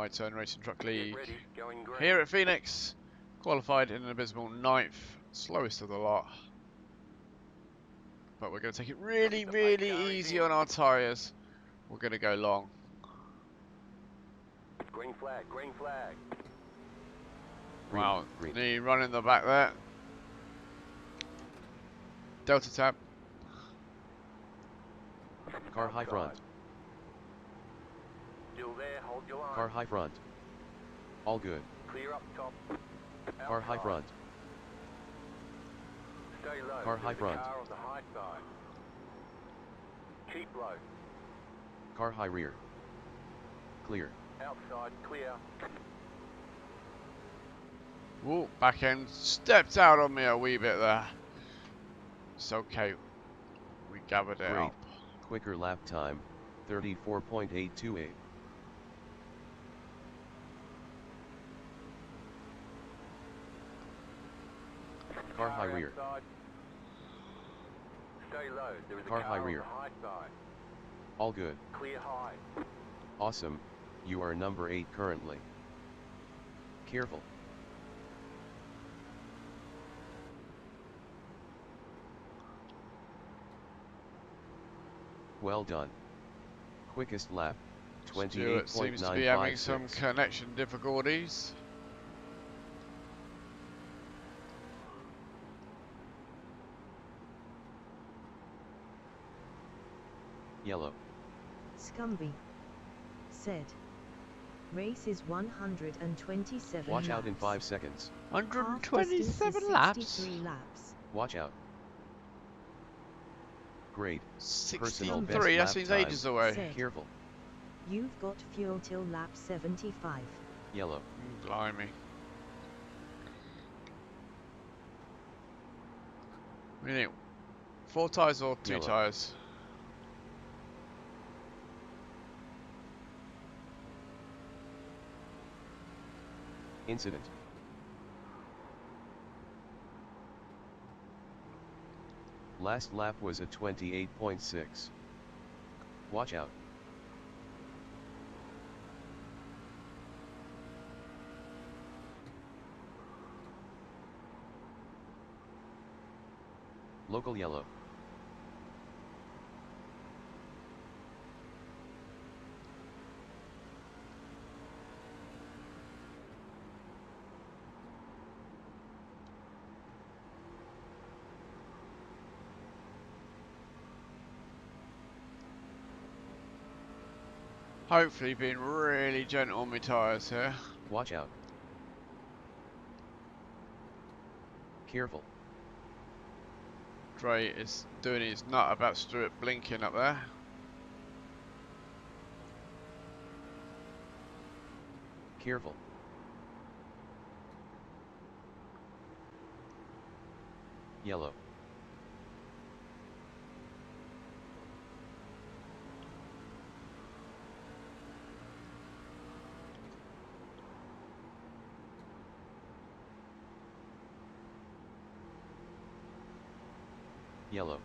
My Turn Racing Truck League. Here at Phoenix, qualified in an abysmal 9th, slowest of the lot. But we're going to take it really, really easy on our tyres. We're going to go long. Green flag, green flag. Wow, green. knee run in the back there. Delta tab. Car high front. Still there, hold your line. Car high front. All good. Clear up top. Car high front. Stay low. Car high There's a front. Car on the high side. Keep low. Car high rear. Clear. Outside, clear. Whoa, back end stepped out on me a wee bit there. It's okay. We gathered it Great. up. Quicker lap time, 34.828. Car high rear. Outside. Stay low. There is a Car high on rear. the high side. All good. Clear high. Awesome. You are number 8 currently. Careful. Well done. Quickest lap, Stuart seems to be having some 28.956. connection difficulties. Yellow. Scumby said, race is 127 Watch out in laps. 5 seconds. Half distance is 127 laps. 63 laps. Watch out. Great. Personal best 16.3, that lap seems time. ages away. Said, Careful. you've got fuel till lap 75. Yellow. Blimey. What do you think? 4 tyres or 2 Yellow. tyres? Incident. Last lap was a 28.6. Watch out. Local yellow. Hopefully being really gentle on my tyres here. Watch out. Careful. Dre is doing his nut about Stuart blinking up there. Careful. Yellow. Yellow.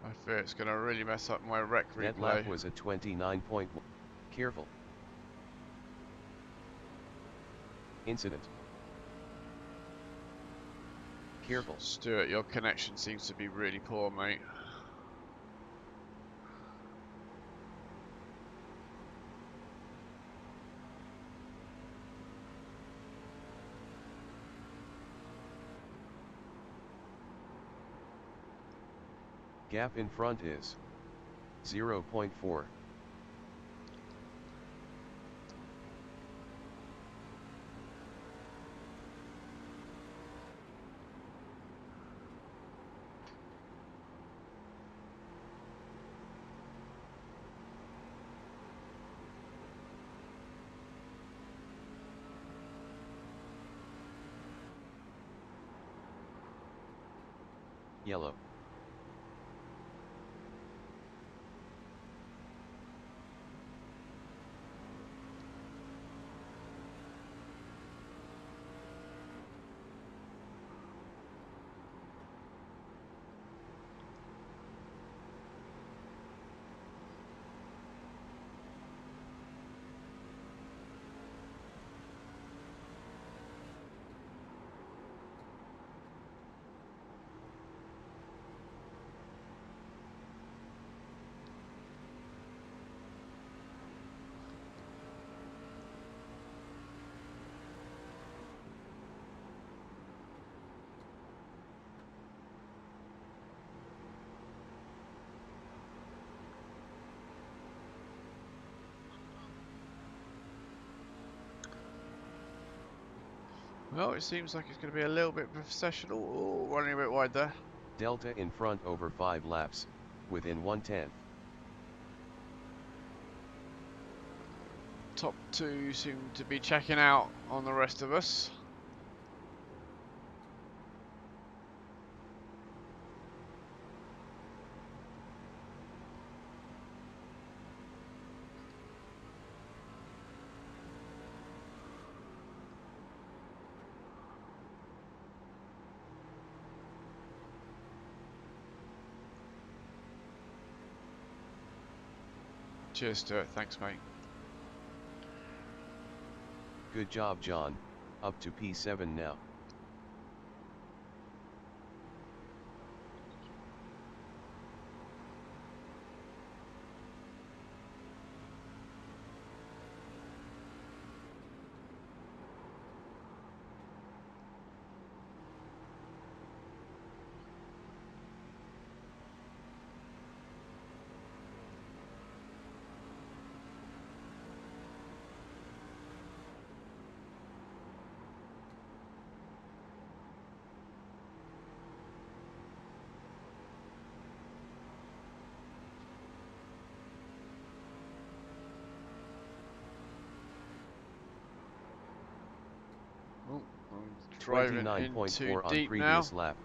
I fear it's going to really mess up my rec That replay. lap was a 29.1. Careful. Incident. Careful. Stuart, your connection seems to be really poor, mate. Gap in front is 0.4. Yellow. Well, it seems like it's going to be a little bit processional. Oh, running a bit wide there. Delta in front over 5 laps, within 1/10. Top two seem to be checking out on the rest of us. Cheers to it, thanks mate. Good job, John. Up to P7 now. Oh, I'm driving in 29.4 too on deep now. previous lap.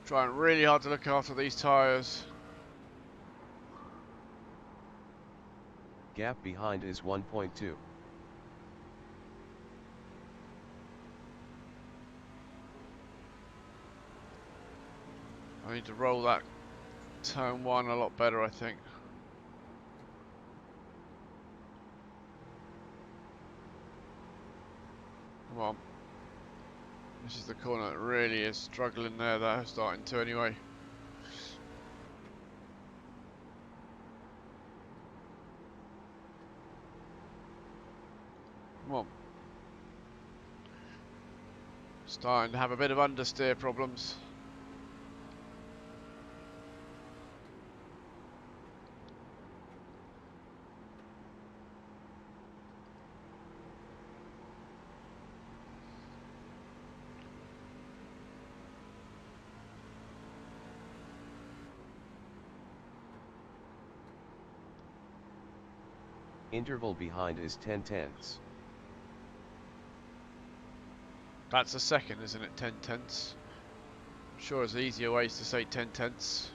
Trying really hard to look after these tyres. Gap behind is 1.2. I need to roll that turn one a lot better, I think. Come on. This is the corner that really is struggling there, though, starting to anyway. Come on. Starting to have a bit of understeer problems. Interval behind is 10/10. That's a second, isn't it? 10/10. Sure, there's easier ways to say 10/10.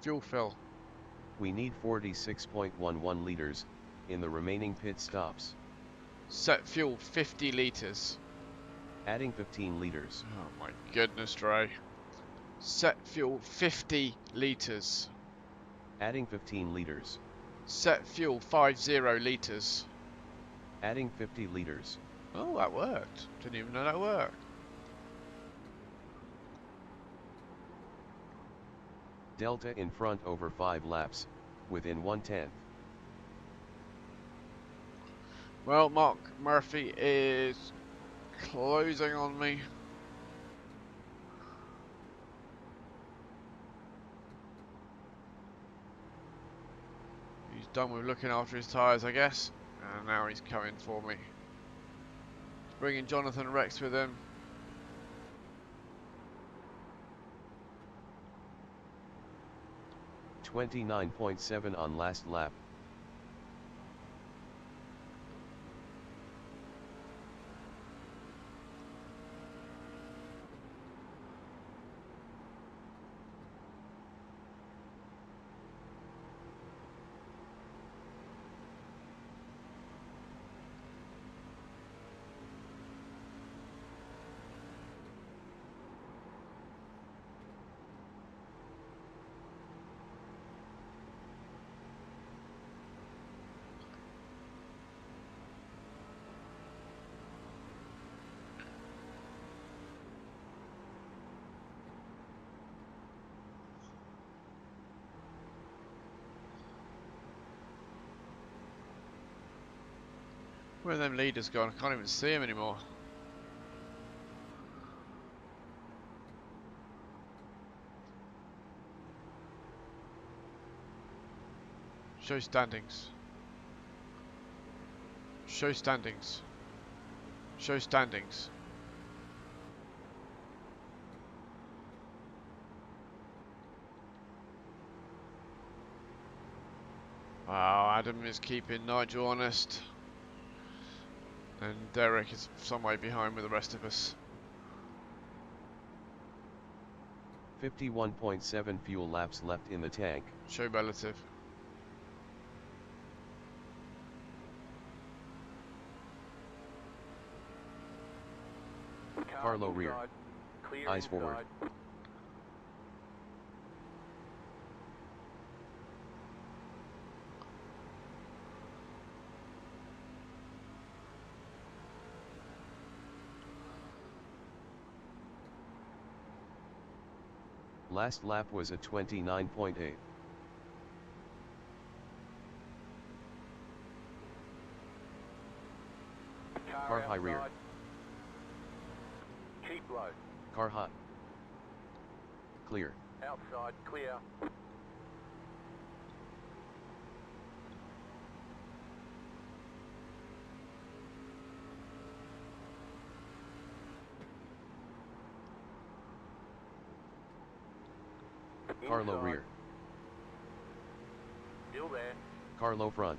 Fuel fill. We need 46.11 liters in the remaining pit stops. Set fuel 50 litres. Adding 15 liters. Oh my goodness, Dre. Set fuel 50 litres. Adding 15 liters. Set fuel 50 litres. Adding 50 liters. Oh, that worked. Didn't even know that worked. Delta in front over 5 laps, within 1/10. Well, Mark Murphy is closing on me. He's done with looking after his tyres, I guess, and now he's coming for me. He's bringing Jonathan Rex with him. .7 on last lap. Where are them leaders gone? I can't even see them anymore. Show standings. Show standings. Show standings. Wow, Adam is keeping Nigel honest. And Derek is some way behind with the rest of us. 51.7 fuel laps left in the tank. Show relative. Carlo rear. Clear Eyes forward. inside. Last lap was a 29.8. Car high rear. outside. Keep low. Car hot. Clear. Outside, clear. Carlo Inside. rear. Still there. Carlo front.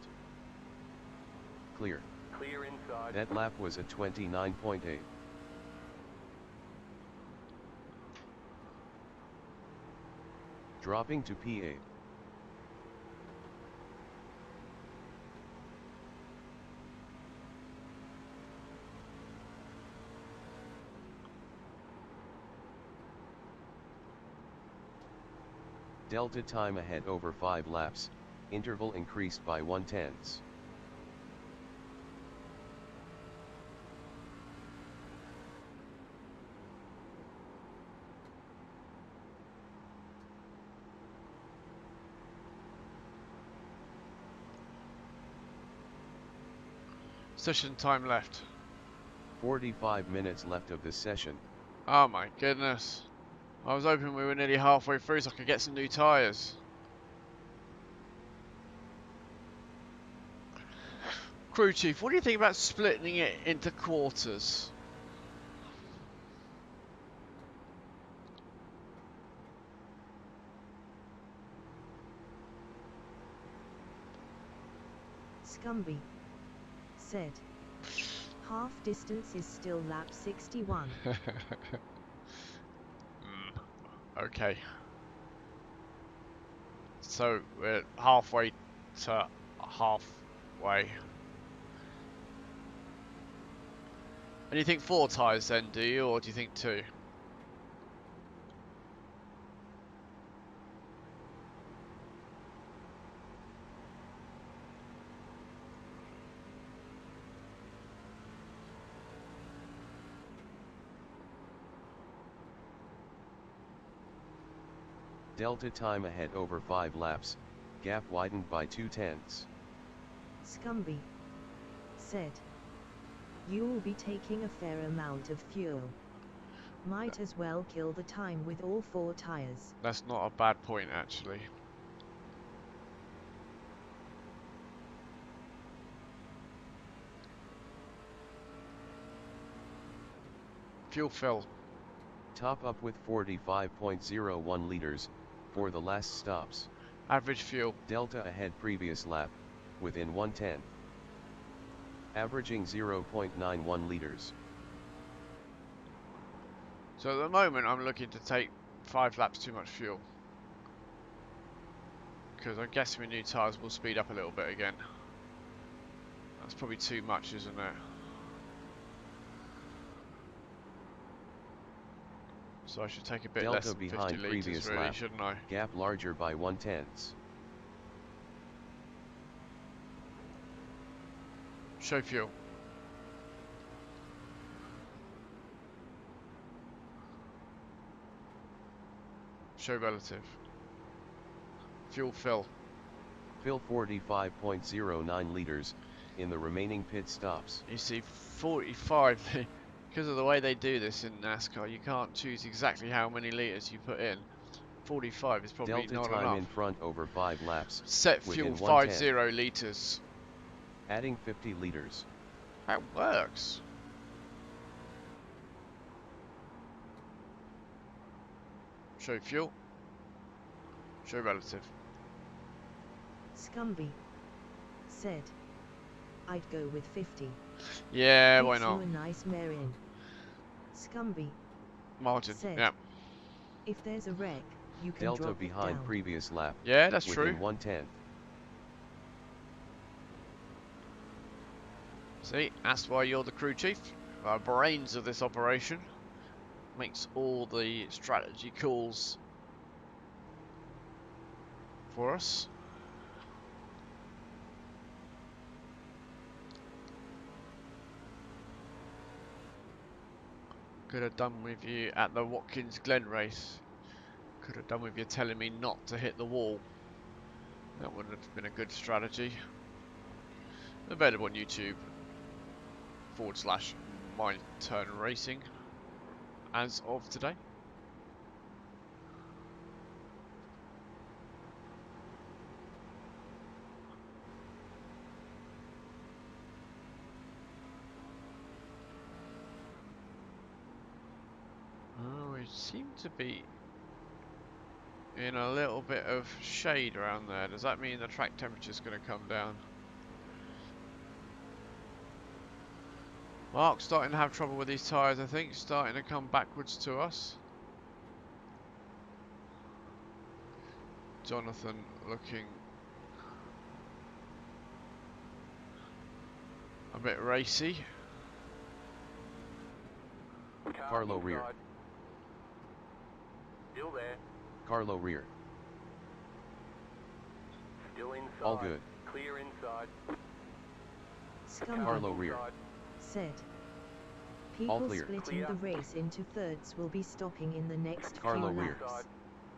Clear. Clear inside. That lap was a 29.8. Dropping to P8. Delta time ahead over 5 laps, interval increased by 1/10. Session time left. 45 minutes left of the session. Oh my goodness. I was hoping we were nearly halfway through so I could get some new tyres. Crew chief, what do you think about splitting it into quarters? Scumby said, half distance is still lap 61. Okay. So we're halfway to halfway. And you think 4 tyres then, do you? Or do you think 2? Delta time ahead over 5 laps, Gap widened by 2/10. Scumby said, "You will be taking a fair amount of fuel. Might as well kill the time with all 4 tires." That's not a bad point, actually. Fuel fill. Top up with 45.01 liters, for the last stops. Average fuel. Delta ahead previous lap, within 1/10. Averaging 0.91 liters. So at the moment I'm looking to take 5 laps too much fuel. Because I guess my new tyres will speed up a little bit again. That's probably too much, isn't it? So I should take a bit Delta less than 50 behind litres previous really, lap. shouldn't I? Gap larger by 1/10. Show fuel. Show relative. Fuel fill. Fill 45.09 liters, in the remaining pit stops. You see 45, because of the way they do this in NASCAR, you can't choose exactly how many litres you put in. 45 is probably Delta not time enough. in front over 5 laps. Set fuel within 1/10. 50 litres. Adding 50 liters. That works. Show fuel. Show relative. Scumby said, "I'd go with 50. Yeah, why Gives not? you a nice mare in." Scumby Margin. said, Yeah. "If there's a wreck, you can Delta drop it behind down." previous lap. Yeah, that's within true. 1/10. See, that's why you're the crew chief. Brains of this operation. Makes all the strategy calls for us. Could have done with you at the Watkins Glen race. Could have done with you telling me not to hit the wall. That wouldn't have been a good strategy. Available on YouTube / MyTurnRacing as of today. Oh, we seem to be in a little bit of shade around there. Does that mean the track temperature is going to come down? Mark's starting to have trouble with these tyres, I think. Starting to come backwards to us. Jonathan looking a bit racy. Carlo inside. rear. Still there. Carlo rear. Still inside. All good. Clear inside. Scumby Carlo rear. Inside. said, All "People clear. splitting the race into thirds will be stopping in the next Carlo few rear. laps."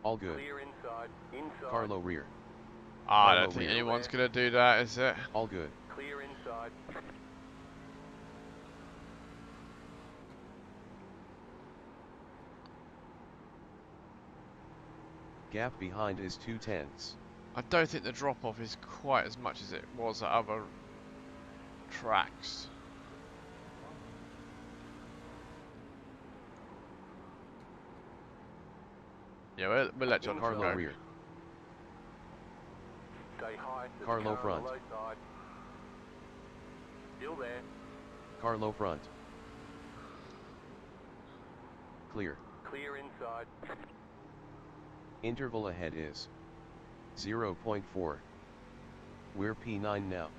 All good. Clear inside. Inside. Carlo rear. I Carlo don't think rear. anyone's going to do that, is it? All good. Clear inside. Gap behind is 2/10. I don't think the drop-off is quite as much as it was at other tracks. Yeah, we'll let Jonathan Carlo go. rear. Stay high. There's a Carlo car on the front. low side. Still there. Carlo front. Clear. Clear inside. Interval ahead is 0.4. We're P9 now.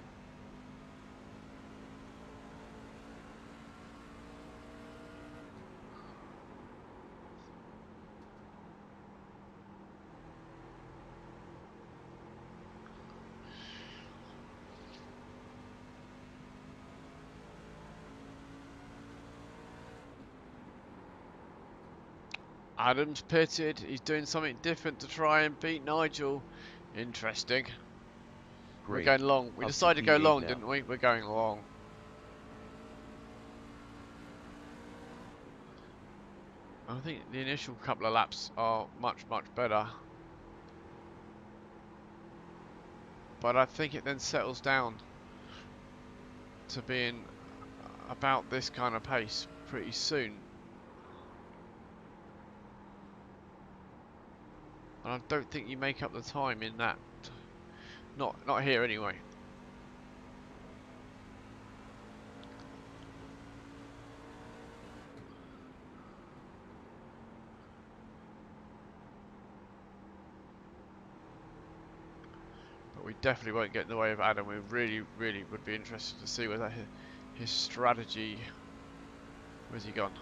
Adam's pitted. He's doing something different to try and beat Nigel. Interesting. We're Great. going long. We Up to decided to go P8 long, now. didn't we? We're going long. I think the initial couple of laps are much better. But I think it then settles down to being about this kind of pace pretty soon. And I don't think you make up the time in that. Not here anyway. But we definitely won't get in the way of Adam. We really would be interested to see whether his strategy. Where's he gone?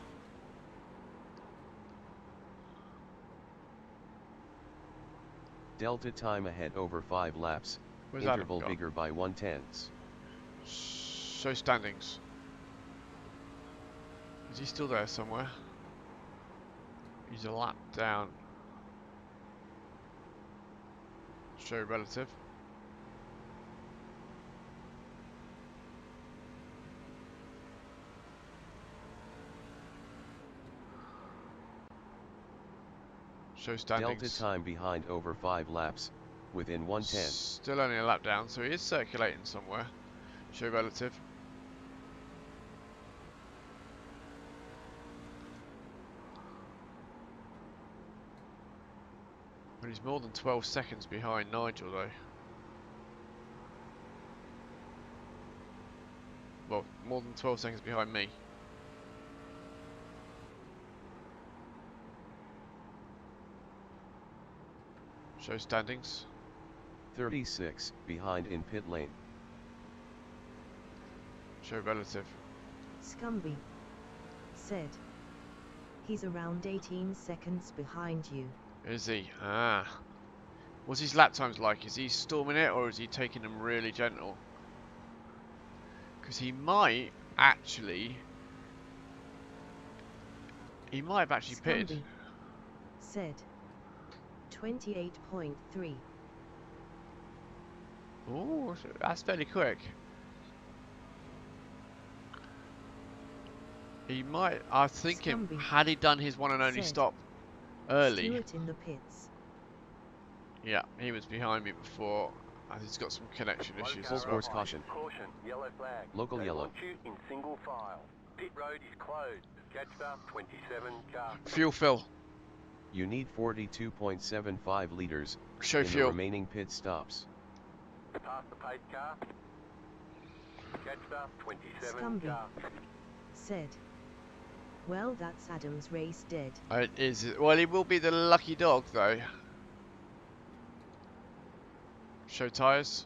Delta time ahead over 5 laps. Where's Adam Interval gone? bigger by 1/10. Show standings. Is he still there somewhere? He's a lap down. Show relative. Show standings. Delta time behind over 5 laps, within 1/10. Still only a lap down, so he is circulating somewhere. Show relative. But he's more than 12 seconds behind Nigel though. Well, more than 12 seconds behind me. Show standings. 36 behind in pit lane. Show relative. Scumby said. He's around 18 seconds behind you. Is he? Ah. What's his lap times like? Is he storming it or is he taking them really gentle? Because he might actually... He might have actually pitted. Scumby said. 28.3. Ooh, that's fairly quick. He might... I was thinking, Scumby had he done his one and only said. stop early... Stewart in the pits. Yeah, he was behind me before, and he's got some connection issues Full as well. course caution. Caution, yellow flag. Local They yellow. want you in single file. Pit road is closed. Catch start 27 car. Fuel fill. You need 42.75 liters Show in the fuel. remaining pit stops. Past the paid car. Catch start 27 Scumby car. said. Well, that's Adam's race dead. It is. Well, he will be the lucky dog, though. Show tyres.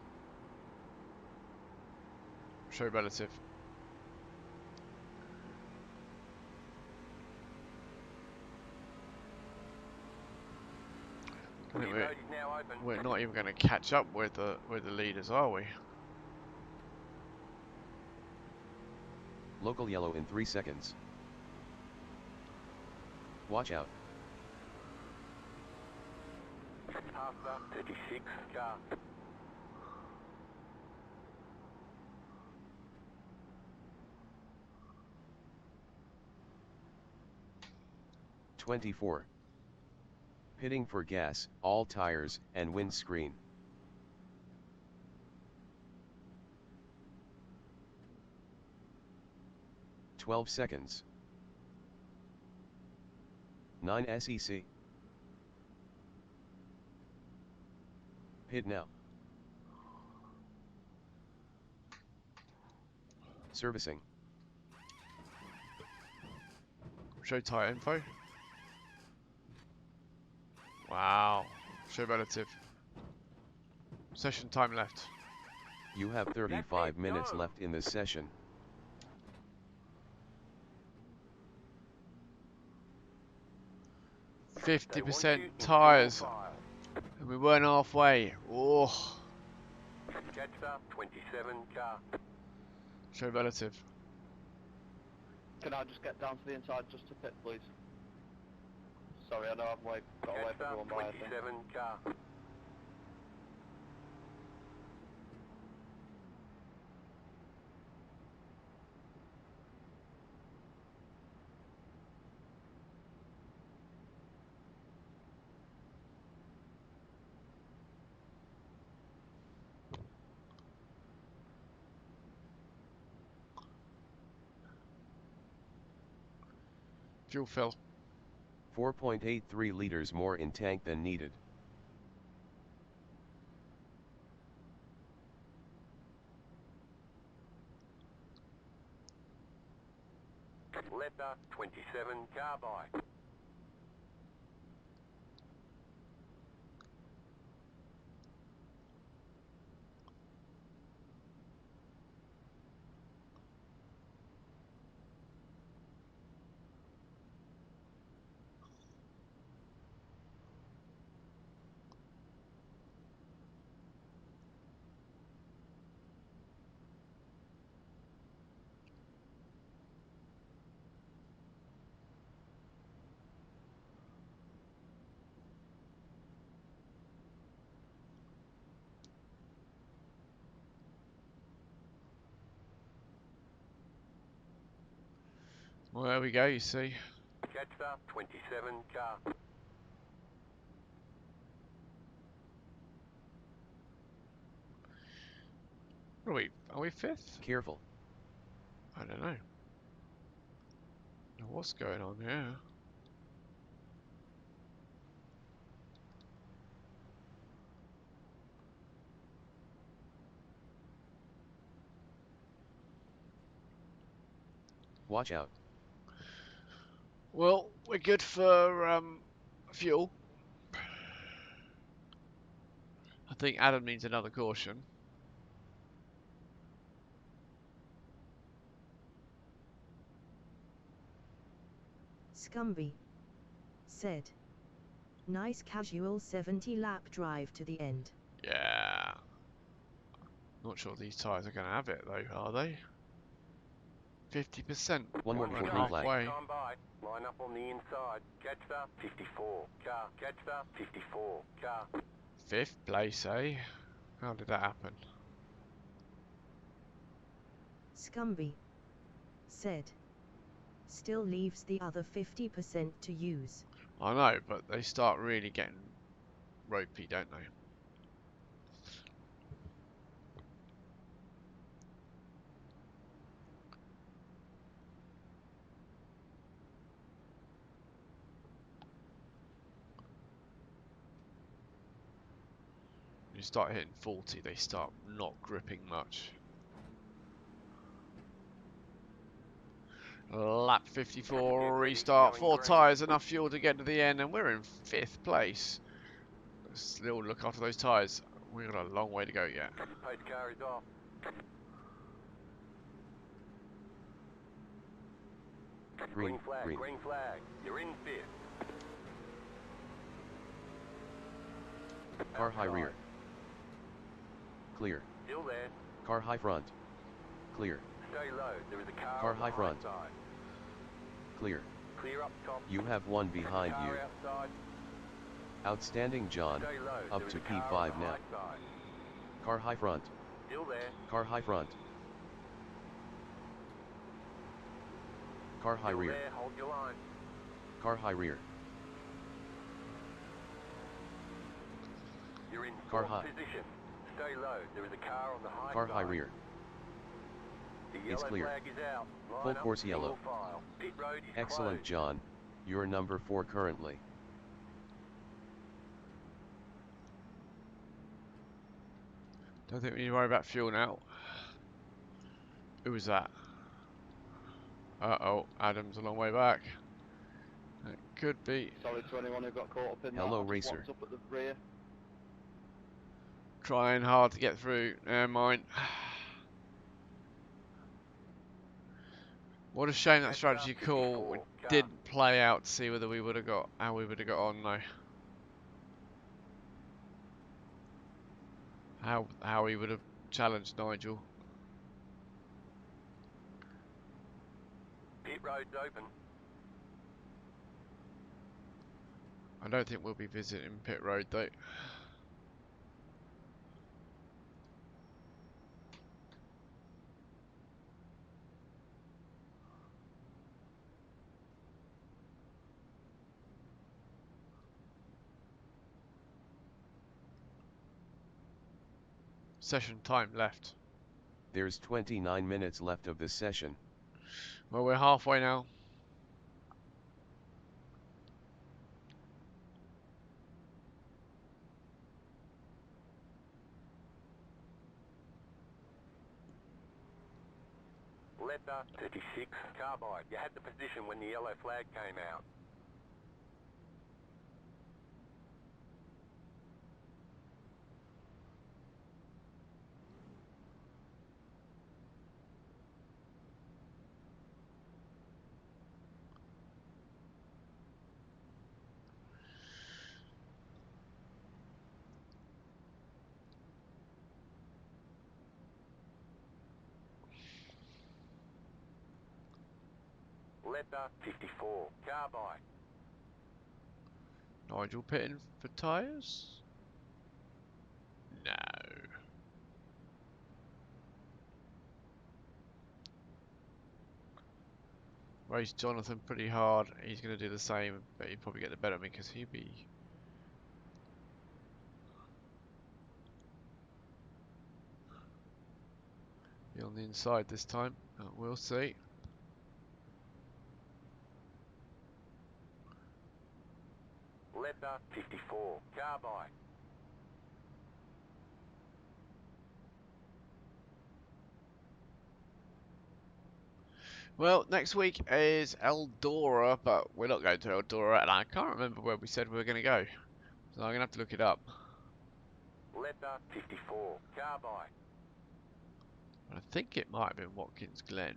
Show relative. I think Pit road is now open. we're not even going to catch up with the leaders, are we? Local yellow in 3 seconds. Watch out. Past the 36 car. '24. Pitting for gas, all tires, and windscreen. (12 seconds). 9 SEC. Pit now. Servicing. Show tyre info. Wow. Show relative. Session time left. You have 35 minutes left in this session. They want 50% you in tyres. single file. And we weren't halfway. Oh. Catch start 27 car. Show relative. Can I just get down to the inside just to pit, please? Sorry, I know I've got away Catch from start everyone by, I think. 27 car. Fuel fill. 4.83 liters more in tank than needed. Leopard 27 carbide. Well, there we go, you see. Jetstar 27 car. What are we fifth? Careful. I don't know. What's going on here? Watch out. Well, we're good for fuel. I think Adam needs another caution. Scumby said, nice casual 70 lap drive to the end. Yeah. Not sure these tyres are going to have it though, are they? 50%. One more We're before green flag. halfway. Time by. Line up on the inside. Jetstar 54 car. Jetstar 54 car. Fifth place, eh? How did that happen? Scumby said, still leaves the other 50% to use. I know, but they start really getting ropey, don't they? You start hitting 40, they start not gripping much. Lap 54, restart, 4 tyres, enough fuel to get to the end, and we're in 5th place. Let's still look after those tyres. We've got a long way to go yet. Pace car is off. Green, flag, green. green flag. You're in 5th. Car high rear. Clear. Still there. Car high front. Clear. Stay low. There is a car Car on the high front. side. Clear. Clear up top. You have one behind car you. outside. Outstanding, John. Stay low. Up There is to a car P5 on the now. high side. Car high front. Still there. Car high front. Car high Still rear. there. Hold your line. Car high rear. You're in Car 4th high. position. Stay low. There is a car on the high Car side. high rear. The It's yellow clear. flag is out. Line Full up, course single yellow. file. Pit road is Excellent, closed. John. You're number 4 currently. Don't think we need to worry about fuel now. Who was that? Uh-oh, Adam's a long way back. It could be. Sorry to anyone who got caught up in Hello, that. racer. Up at the rear. Trying hard to get through. Never mind. What a shame that strategy call didn't play out to see whether we would have got how we would have got on though. How he would have challenged Nigel. Pit road's open. I don't think we'll be visiting pit road though. Session time left. There's 29 minutes left of the session. Well, we're halfway now. Letter 36, carbide. You had the position when the yellow flag came out. Letter 54, carbide. Nigel pitting for tyres? No. Race Jonathan pretty hard. He's going to do the same, but he'd probably get the better of me because he'd be on the inside this time. We'll see. Letter 54, carbide. Well, next week is Eldora, but we're not going to Eldora, and I can't remember where we said we were going to go. So I'm going to have to look it up. Letter 54, carbide. I think it might have been Watkins Glen.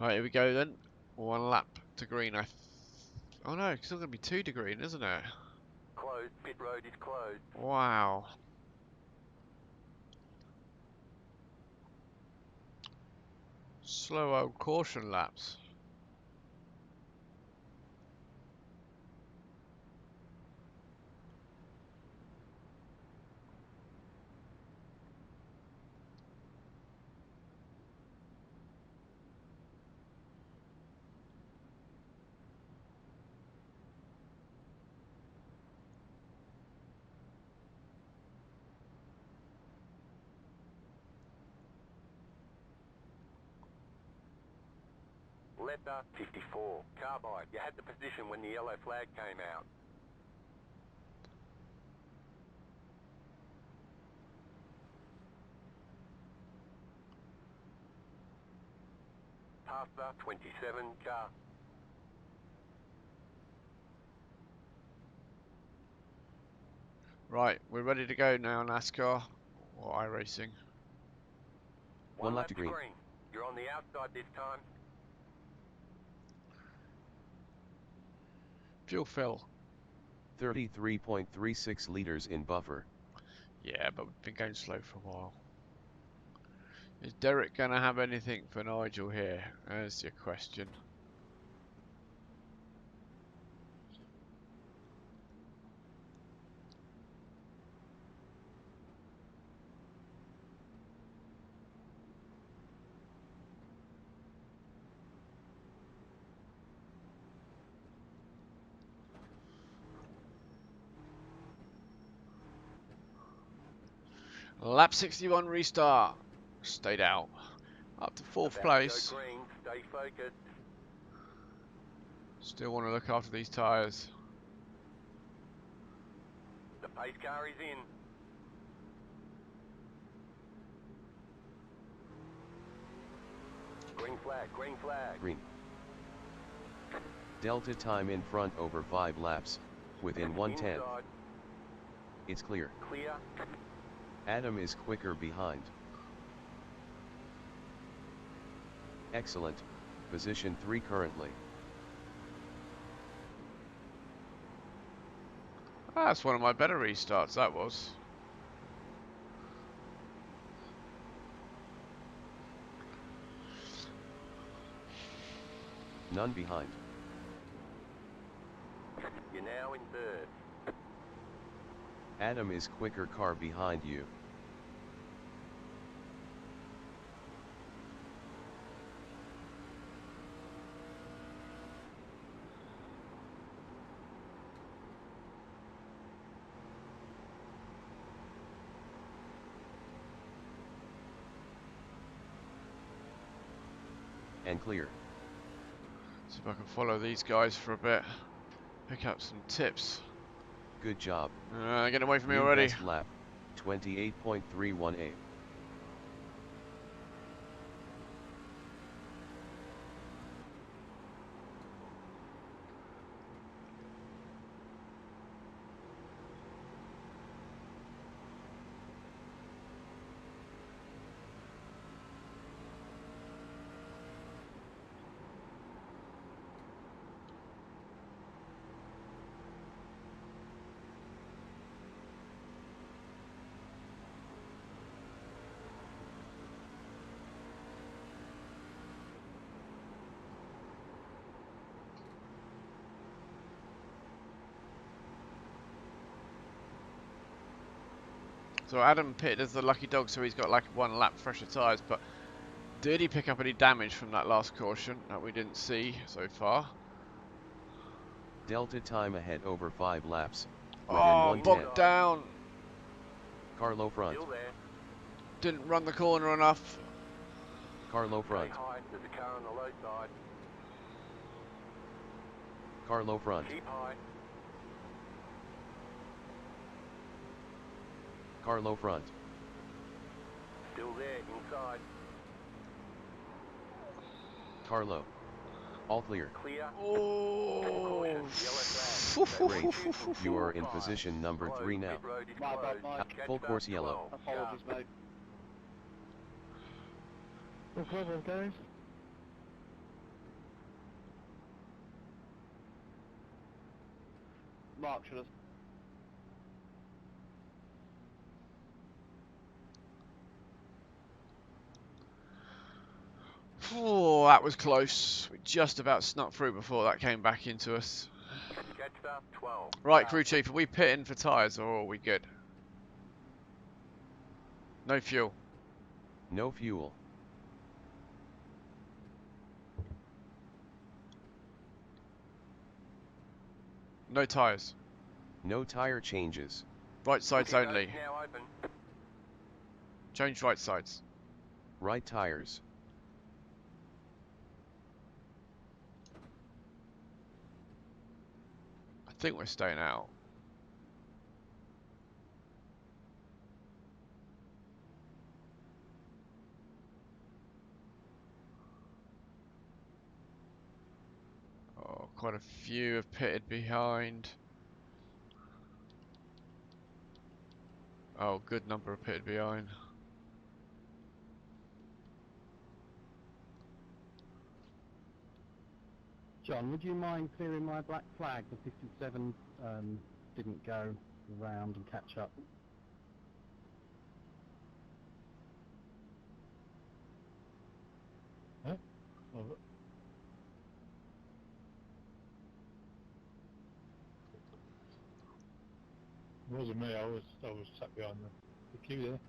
Alright, here we go then. 1 lap to green. Oh no, it's still going to be 2 to green, isn't it? Closed, pit road is closed. Wow. Slow old caution laps. Letter 54, carbide. You had the position when the yellow flag came out. Pasta 27, car. Right, we're ready to go now, NASCAR or iRacing. 1 lap to green. You're on the outside this time. Fuel fill. 33.36 liters in buffer. Yeah, but we've been going slow for a while. Is Derek going to have anything for Nigel here? There's your question. Lap 61 restart. Stayed out. Up to 4th About place. to go green. Stay focused. Still want to look after these tyres. The pace car is in. Green flag, green flag. Green. Delta time in front over 5 laps, within 1/10. Inside, It's clear. clear. Adam is quicker behind. Excellent, position 3 currently. That's one of my better restarts, that was. None behind. You're now in 3rd. Adam is quicker car behind you. and clear. See if I can follow these guys for a bit. Pick up some tips. Good job. Get away from me New already. best lap, 28.31a. So Adam pitted as the lucky dog, so he's got like 1 lap fresher tyres, but did he pick up any damage from that last caution that we didn't see so far? Delta time ahead over 5 laps. Within Oh, 110. bogged down. Carlo front. Still there. Didn't run the corner enough. Carlo front. Stay high. There's a car on the low side. Carlo front. Keep high. Carlo front. Still there, inside. Carlo. All clear. Clear. Oh. Caution, yellow flag. Great. You are in position number 3 now. Pit road is My bad, closed. Mike. Catch Full that, course yellow. 12. Apologies, mate. No problem, guys. Mark should have. Oh, that was close. We just about snuck through before that came back into us. Catch that, 12. Right, crew chief, are we pitting for tyres or are we good? No fuel. No fuel. No tyres. No tire changes. Right sides Okay, only. now open. Change right sides. Right tires. I think we're staying out. Oh, quite a few have pitted behind. Oh, good number of pitted behind. John, would you mind clearing my black flag? The 57 didn't go round and catch up. Huh? Oh. It wasn't me, I was sat behind the queue there.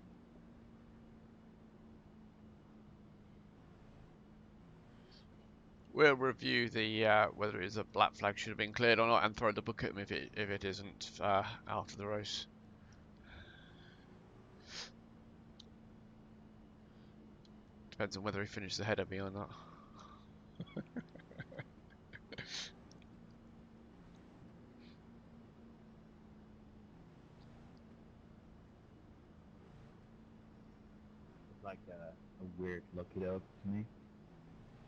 We'll review the whether it is a black flag should have been cleared or not, and throw the book at him if it isn't after the race. Depends on whether he finishes ahead of me or not. Like a weird lucky dog to me.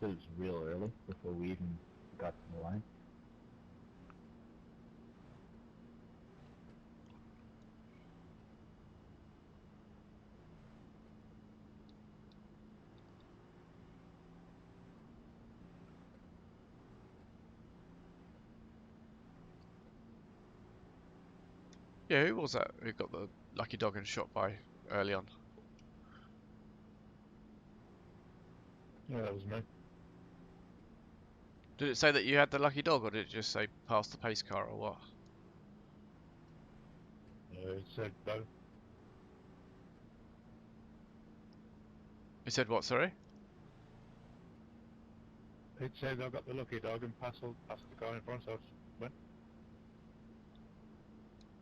It was real early before we even got to the line. Yeah, who was that who got the lucky dog and shot by early on? Yeah, that was me. Did it say that you had the lucky dog, or did it just say pass the pace car, or what? It said both. It said what, sorry? It said I got the lucky dog and passed the car in front, so I just went.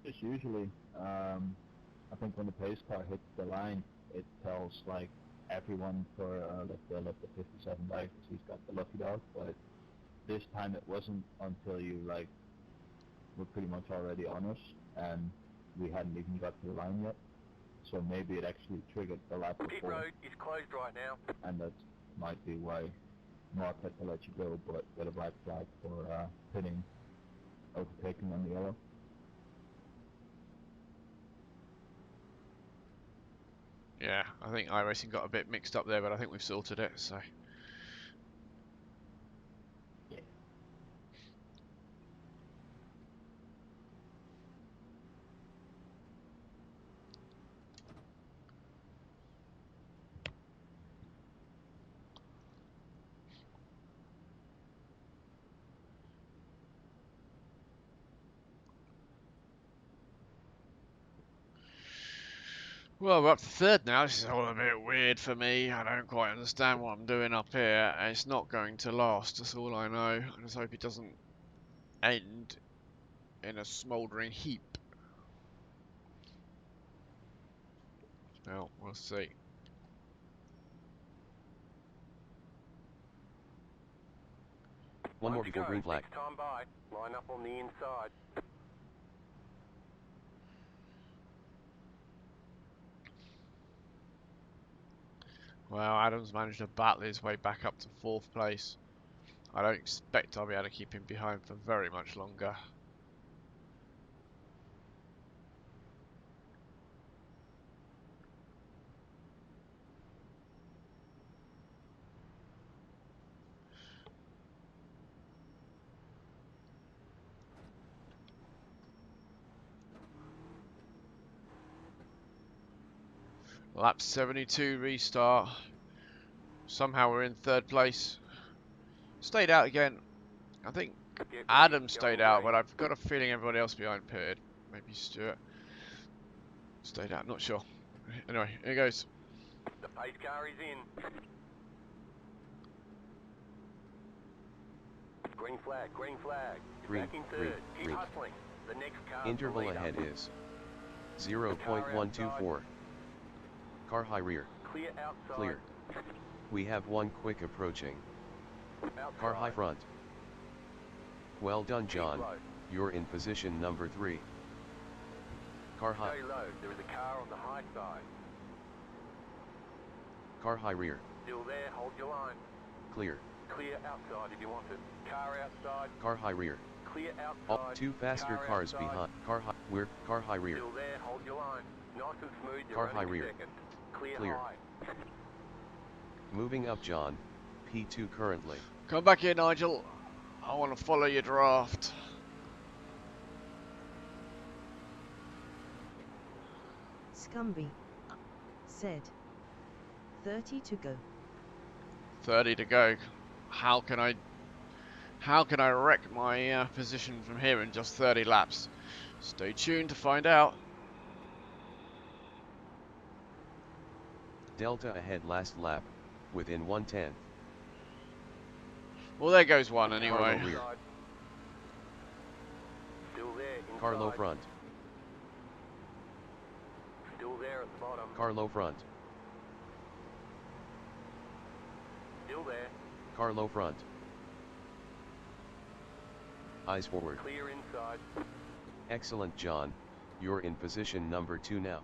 Just usually, I think when the pace car hits the line, it tells like everyone for the 57 bike because he's got the lucky dog, but this time it wasn't until you like were pretty much already on us and we hadn't even got to the line yet. So maybe it actually triggered the lap Pit before, road is closed right now. and that might be why Mark had to let you go, but with a black flag for pitting, overtaking on the yellow. Yeah, I think Iracing got a bit mixed up there, but I think we've sorted it, so. Well, we're up to third now. This is all a bit weird for me. I don't quite understand what I'm doing up here. It's not going to last, that's all I know. I just hope it doesn't end in a smouldering heap. Well, we'll see. One more before green flag. Next time by, line up on the inside. Well, Adam's managed to battle his way back up to 4th place. I don't expect I'll be able to keep him behind for very much longer. Lap 72 restart. Somehow we're in 3rd place. Stayed out again. I think Adam stayed out, but I've got a feeling everybody else behind pitted. Maybe Stuart stayed out, not sure. Anyway, here goes. The pace car is in. Green flag, green flag. Green, Back in green, 3rd. Keep green. hustling. The next car. Interval ahead is 0.124. Car high rear. Clear outside. Clear. We have one quick approaching. Outside. Car high front. Well done, John. Keep low. You're in position number 3. Car high. Stay low. There is a car on the high side. Car high rear. Still there. Hold your line. Clear. Clear outside if you want it. Car outside. Car high rear. Clear All outside. 2 faster Car cars outside. behind. Car high. We're car high rear. Still there. Hold your line. Nice and smooth. You're Car only high rear. second. Clear, Clear. high. Moving up, John. P2 currently. Come back here, Nigel. I want to follow your draft. Scumby said 30 to go. 30 to go. How can I wreck my position from here in just 30 laps? Stay tuned to find out. Delta ahead last lap. Within 1/10. Well, there goes one Carlo anyway. rear. Still there. Inside. Carlo front. Still there at the bottom. Carlo front. Still there. Carlo front. Eyes forward. Clear inside. Excellent, John. You're in position number 2 now.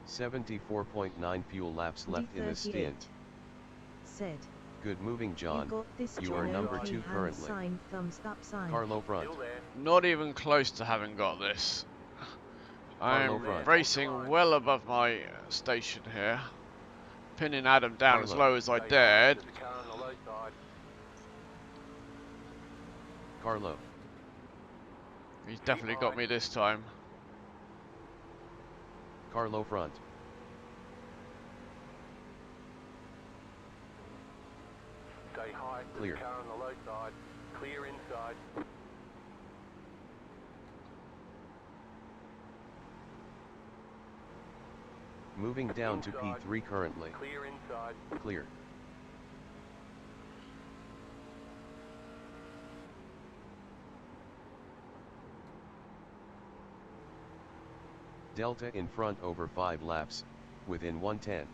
74.9 fuel laps left in the stint. Said. Good moving, You John. got this, You are Jono. number 2 3 hand currently. sign, thumbs up sign. Carlo front. Still there. Not even close to having got this. Carlo I'm front. racing well above my station here. Pinning Adam down as Carlo. low as I Stay high. dared. There's a car on the low side. Carlo. He's definitely got me this time. Carlo front. Stay high. There's Clear. a car on the low side. Clear inside. Moving down to Inside. P3 currently. Clear inside. Clear. Delta in front over 5 laps. Within 1/10.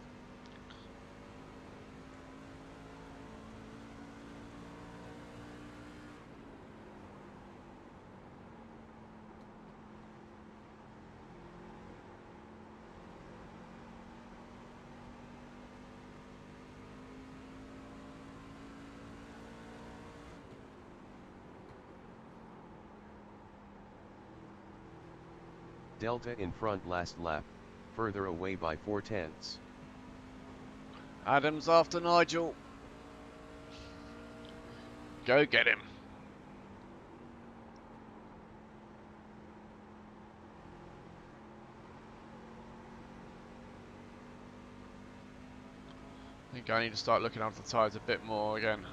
Delta in front last lap, further away by 4/10. Adams after Nigel. Go get him. I think I need to start looking after the tyres a bit more again.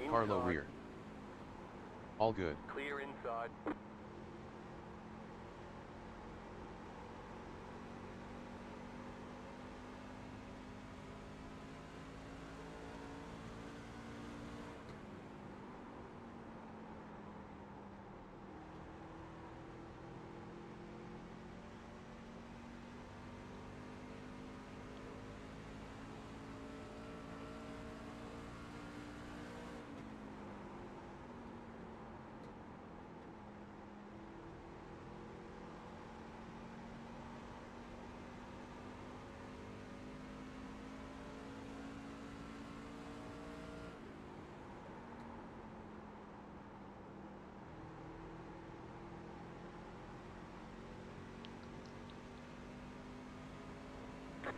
Carlo Inside. rear. All good. Clear inside.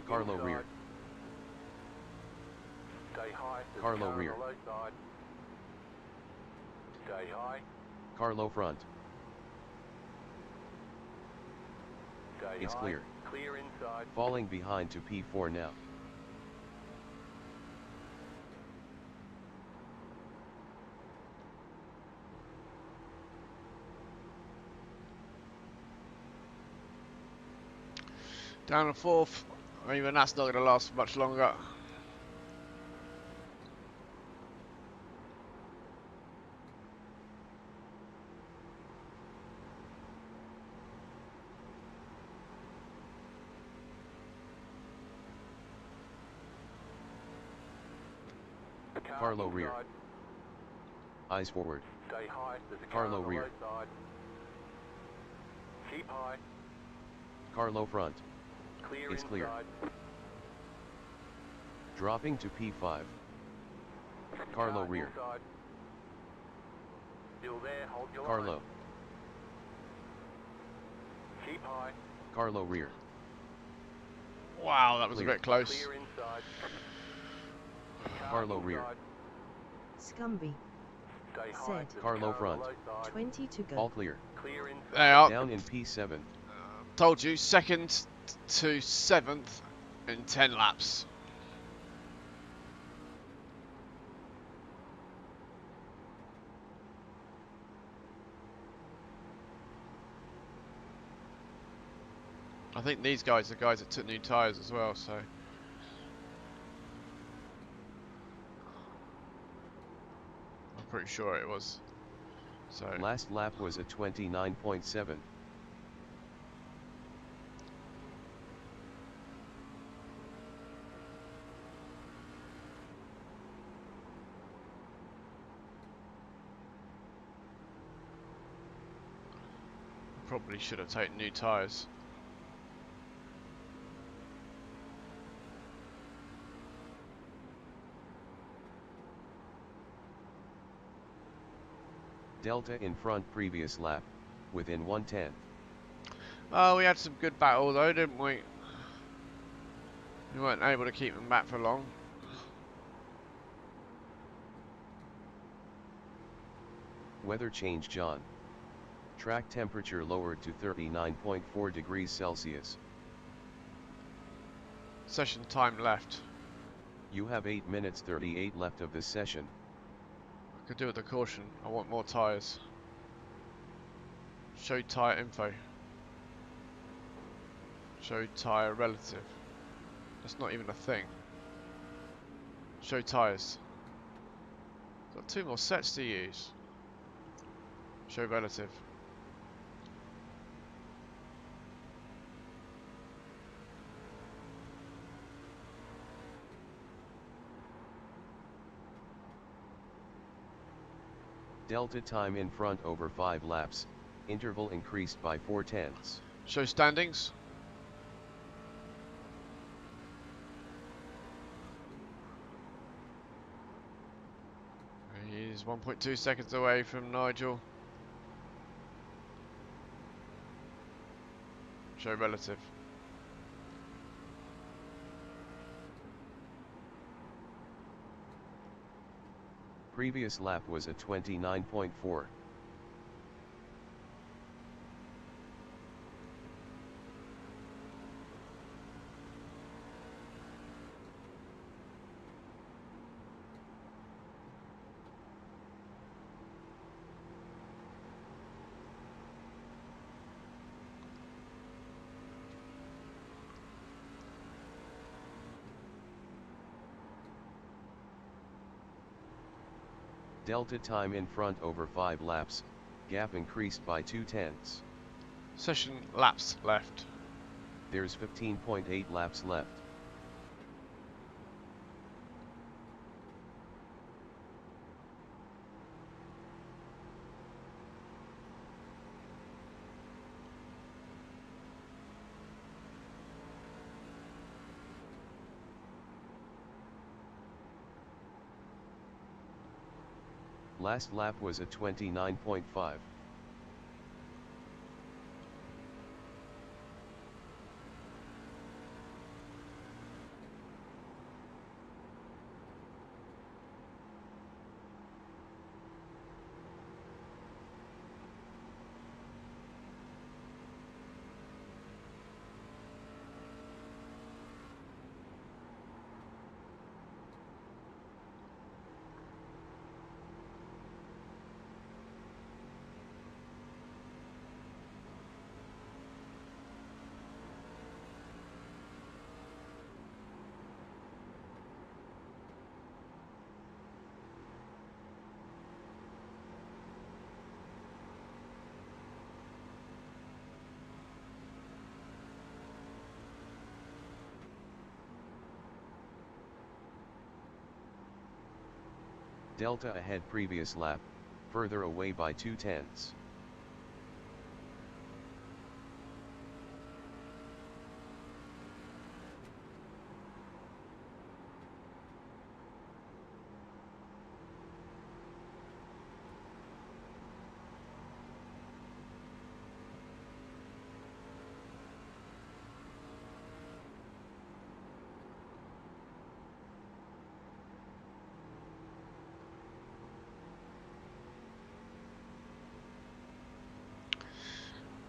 Carlo Inside. rear. Stay high. There's a Carlo car on rear. the low side. Stay high. Carlo front. Stay It's high. clear. Clear inside. Falling behind to P4 now. Down to fourth. Even that's not going to last much longer. The car Carlo rear. inside. Eyes forward. Stay high. There's a car Carlo on the rear. low side. Keep high. Carlo front. Clear It's inside. clear. Dropping to P5. Carlo Car rear. inside. Still there. Hold your Carlo. line. Keep high. Carlo rear. Wow, that was Clear. a bit close. Clear inside. Car Carlo rear. inside. Scumby. Stay high. Said. There's a Carlo car on the front. low side. 20 to go. All clear. Clear inside. They are. Down in P7. Told you, 2nd to 7th in 10 laps. I think these guys are the guys that took new tyres as well, so. I'm pretty sure it was. So. Last lap was a 29.7. Probably should have taken new tyres. Delta in front previous lap, within 1/10. Oh, we had some good battle though, didn't we? We weren't able to keep them back for long. Weather change John. Track temperature lowered to 39.4 degrees Celsius. Session time left. You have 8 minutes 38 left of this session. I could do with the caution. I want more tyres. Show tyre info. Show tyre relative. That's not even a thing. Show tyres. Got 2 more sets to use. Show relative. Delta time in front over 5 laps, interval increased by 4/10. Show standings. He's 1.2 seconds away from Nigel. Show relative. Previous lap was a 29.4. Delta time in front over 5 laps, gap increased by 2/10. Session laps left. There's 15.8 laps left. Last lap was a 29.5. Delta ahead previous lap, further away by 2/10.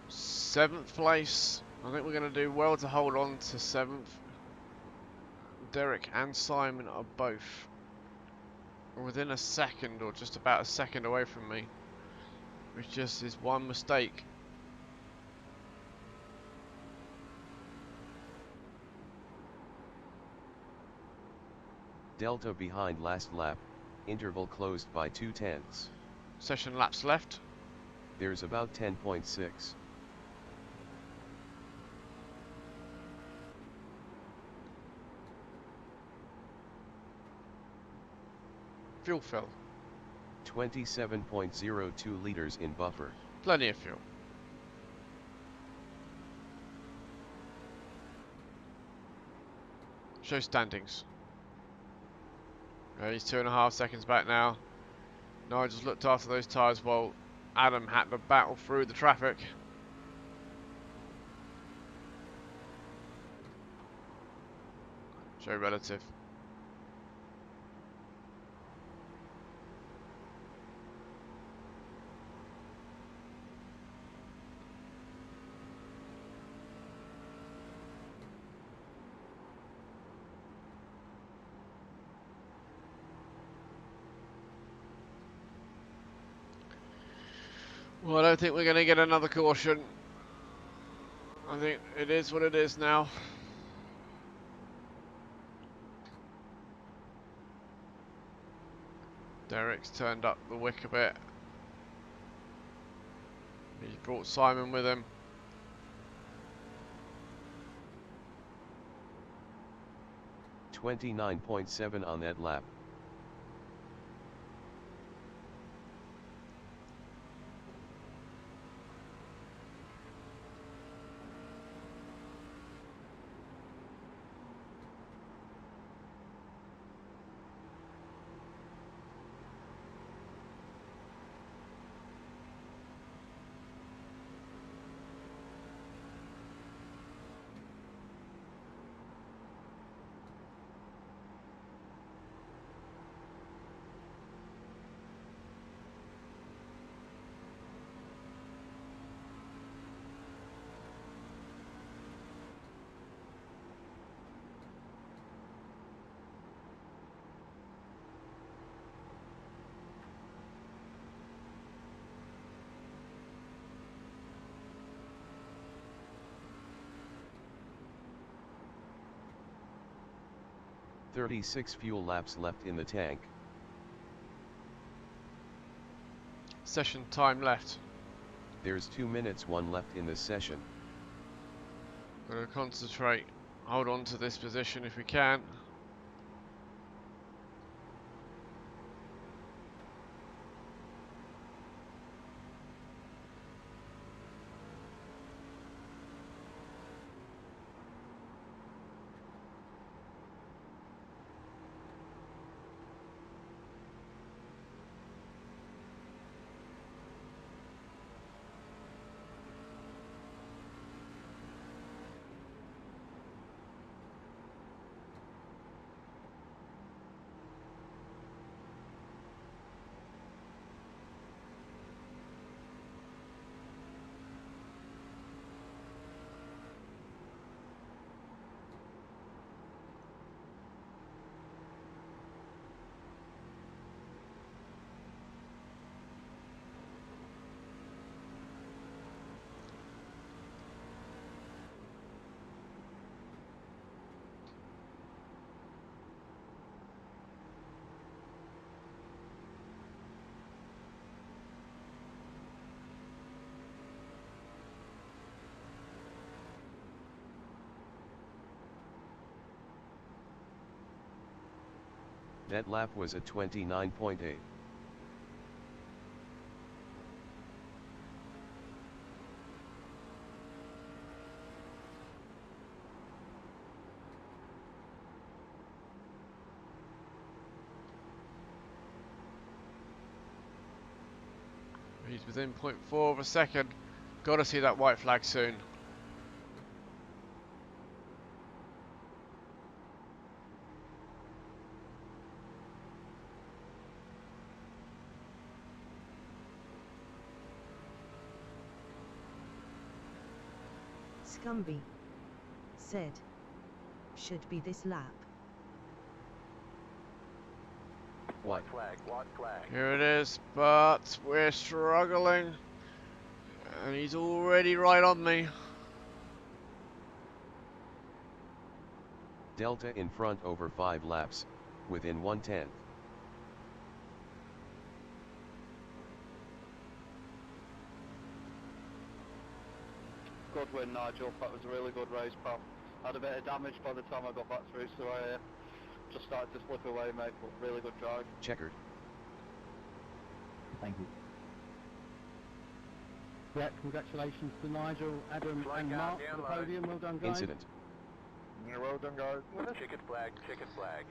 Seventh place. I think we're going to do well to hold on to 7th. Derek and Simon are both within a second, or just about a second away from me, which just is one mistake. Delta behind last lap, interval closed by 2/10. Session laps left. There's about 10.6. Fuel fill. 27.02 liters in buffer. Plenty of fuel. Show standings. He's 2.5 seconds back now. Nigel's looked after those tyres while Adam had to battle through the traffic. Show relative. Well, I don't think we're going to get another caution. I think it is what it is now. Derek's turned up the wick a bit. He's brought Simon with him. .7 on that lap. .36 fuel laps left in the tank. Session time left. There's 2 minutes 1 left in the session. Gotta concentrate. Hold on to this position if we can. That lap was at 29.8. He's within 0.4 of a second. Gotta see that white flag soon. Scumby said, should be this lap. What? Flag, white flag. Here it is, but we're struggling. And he's already right on me. Delta in front over 5 laps, within 1/10. Good win, Nigel. That was a really good race, pal. Had a bit of damage by the time I got back through, so I just started to slip away, mate, but really good drive. Checkered. Thank you. Yeah, congratulations to Nigel, Adam Flag and down, Mark down for the low. podium. Well done, guys. Incident. Yeah, well done, guys. Checkered flag, checkered flag.